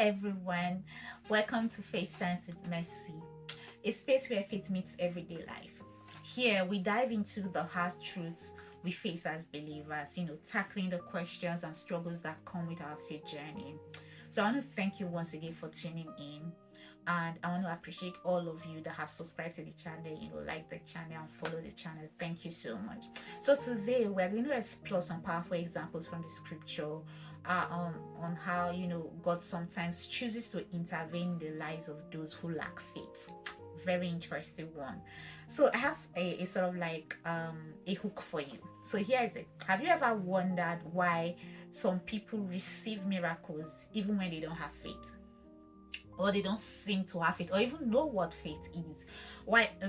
everyone. Welcome to FaithStance with Mercy, a space where faith meets everyday life. Here, we dive into the hard truths we face as believers, tackling the questions and struggles that come with our faith journey. So, I want to thank you once again for tuning in. And I want to appreciate all of you that have subscribed to the channel, like the channel and follow the channel. Thank you so much. So today we're going to explore some powerful examples from the scripture on how God sometimes chooses to intervene in the lives of those who lack faith. Very interesting one. So I have a sort of like a hook for you. So here is it. Have you ever wondered why some people receive miracles even when they don't have faith, or they don't seem to have it, or even know what faith is?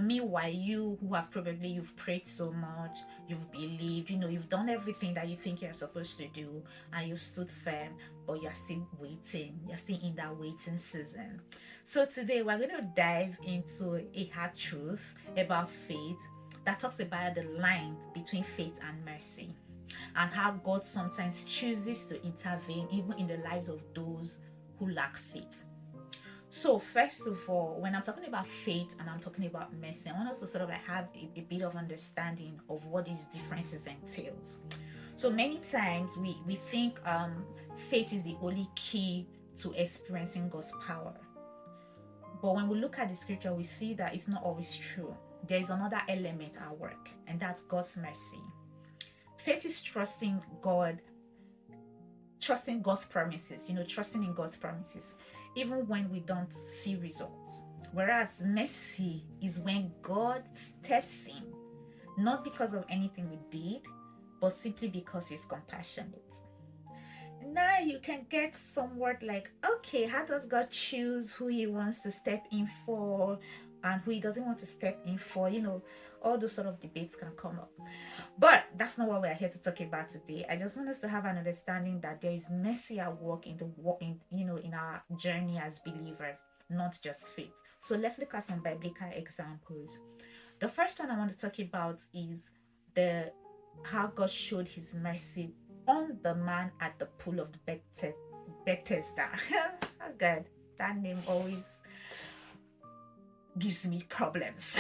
Meanwhile, you who have you've prayed so much, you've believed, you've done everything that you think you're supposed to do, and you've stood firm, but you're still waiting. You're still in that waiting season. So today we're going to dive into a hard truth about faith that talks about the line between faith and mercy, and how God sometimes chooses to intervene even in the lives of those who lack faith. So first of all, when I'm talking about faith and I'm talking about mercy, I want us to sort of have a bit of understanding of what these differences entails. So many times we think faith is the only key to experiencing God's power. But when we look at the scripture, we see that it's not always true. There is another element at work, and that's God's mercy. Faith is trusting God's promises, trusting in God's promises, even when we don't see results. Whereas mercy is when God steps in, not because of anything we did, but simply because He's compassionate. Now you can get somewhat like, okay, how does God choose who He wants to step in for and who He doesn't want to step in for? All those sort of debates can come up. But that's not what we're here to talk about today. I just want us to have an understanding that there is mercy at work in our journey as believers, not just faith. So let's look at some biblical examples. The first one I want to talk about is how God showed His mercy on the man at the Pool of Bethesda. Oh God, that name always gives me problems.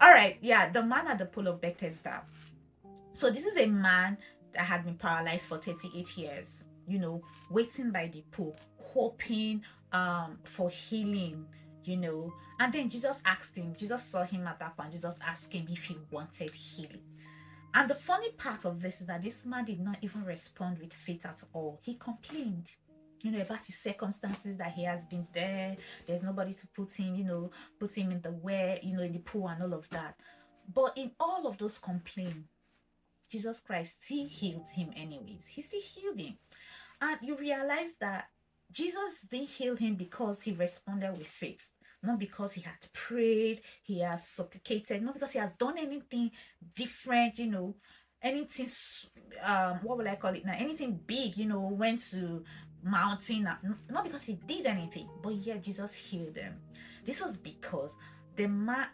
All right, the man at the Pool of Bethesda. So this is a man that had been paralyzed for 38 years, waiting by the pool, hoping for healing, and then Jesus saw him at that point. Jesus asked him if he wanted healing. And the funny part of this is that this man did not even respond with faith at all. He complained, about his circumstances, that he has been there. There's nobody to put him in the in the pool and all of that. But in all of those complaints, Jesus Christ still healed him anyways. He still healed him. And you realize that Jesus didn't heal him because he responded with faith. Not because he had prayed, he has supplicated, not because he has done anything different, anything, what will I call it now? Anything big, went to mountain, not because he did anything, but Jesus healed him. This was because the man,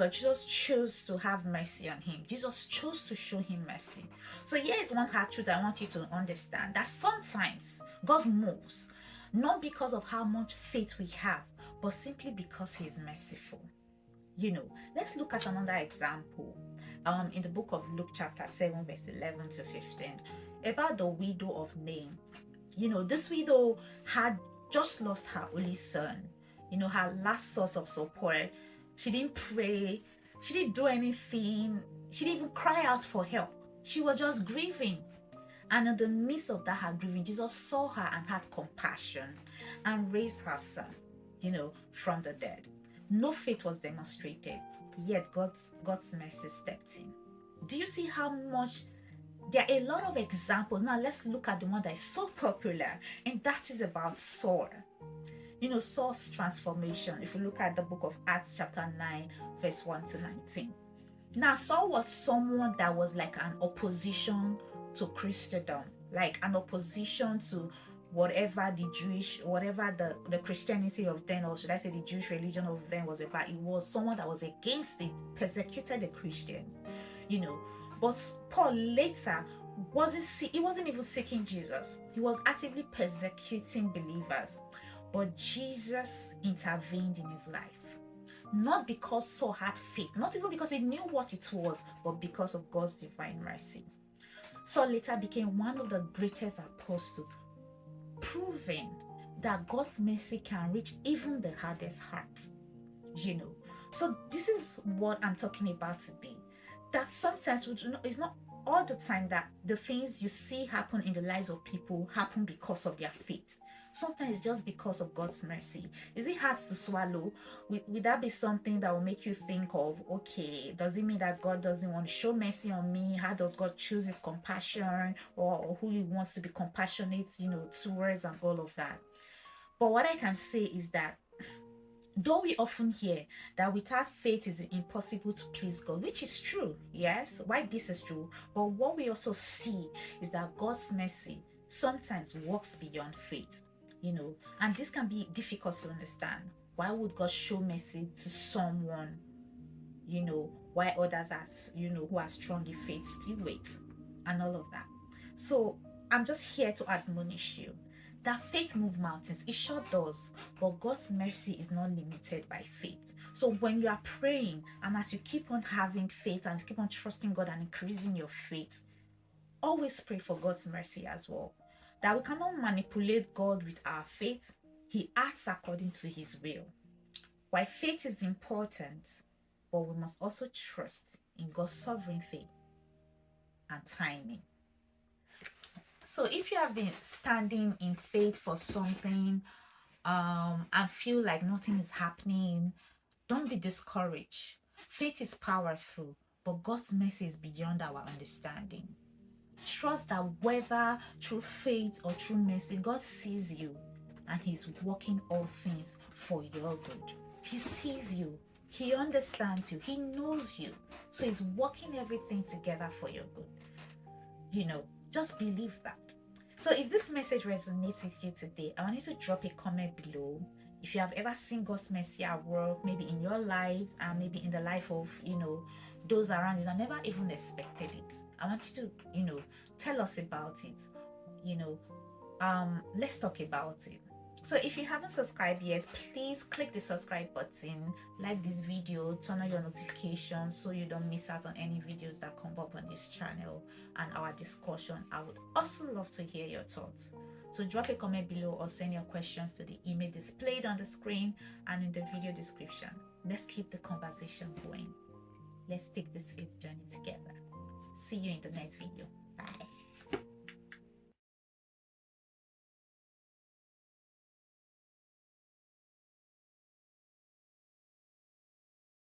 Jesus chose to have mercy on him. Jesus chose to show him mercy. So here is one hard truth I want you to understand, that sometimes God moves, not because of how much faith we have, but simply because He is merciful. Let's look at another example in the book of Luke chapter 7 verse 11 to 15 about the widow of Nain. This widow had just lost her only son, her last source of support. She didn't pray, she didn't do anything, she didn't even cry out for help. She was just grieving. And in the midst of that, her grieving, Jesus saw her and had compassion and raised her son, from the dead. No faith was demonstrated, yet God's mercy stepped in. Do you see how much? There are a lot of examples. Now let's look at the one that is so popular, and that is about Saul. Saul's transformation. If you look at the book of Acts chapter 9 verse 1 to 19. Now Saul was someone that was like an opposition to Christendom, like an opposition to whatever the Christianity of then, or should I say the Jewish religion of then, was about. It was someone that was against it, persecuted the Christians, But Paul later he wasn't even seeking Jesus. He was actively persecuting believers. But Jesus intervened in his life. Not because Saul had faith, not even because he knew what it was, but because of God's divine mercy. Saul later became one of the greatest apostles, proving that God's mercy can reach even the hardest heart. You know, so this is what I'm talking about today. That sometimes it's not all the time that the things you see happen in the lives of people happen because of their faith. Sometimes it's just because of God's mercy. Is it hard to swallow? Would that be something that will make you think of, okay, does it mean that God doesn't want to show mercy on me? How does God choose his compassion, or who he wants to be compassionate, towards, and all of that? But what I can say is that though we often hear that without faith it's impossible to please God, which is true, yes, why this is true, but what we also see is that God's mercy sometimes walks beyond faith, and this can be difficult to understand. Why would God show mercy to someone, while others are, who are strong in faith still wait, and all of that? So I'm just here to admonish you that faith moves mountains. It sure does. But God's mercy is not limited by faith. So when you are praying, and as you keep on having faith and keep on trusting God and increasing your faith, always pray for God's mercy as well. That we cannot manipulate God with our faith. He acts according to his will. While faith is important, but we must also trust in God's sovereignty and timing. So if you have been standing in faith for something, and feel like nothing is happening, don't be discouraged. Faith is powerful, but God's mercy is beyond our understanding. Trust that whether through faith or through mercy, God sees you and he's working all things for your good. He sees you, he understands you, he knows you, so he's working everything together for your good. Just believe that. So if this message resonates with you today, I want you to drop a comment below. If you have ever seen God's mercy at work, maybe in your life and maybe in the life of, those around you that never even expected it, I want you to, tell us about it. Let's talk about it. So if you haven't subscribed yet, please click the subscribe button, like this video, turn on your notifications so you don't miss out on any videos that come up on this channel and our discussion. I would also love to hear your thoughts. So drop a comment below or send your questions to the email displayed on the screen and in the video description. Let's keep the conversation going. Let's take this faith journey together. See you in the next video. Bye.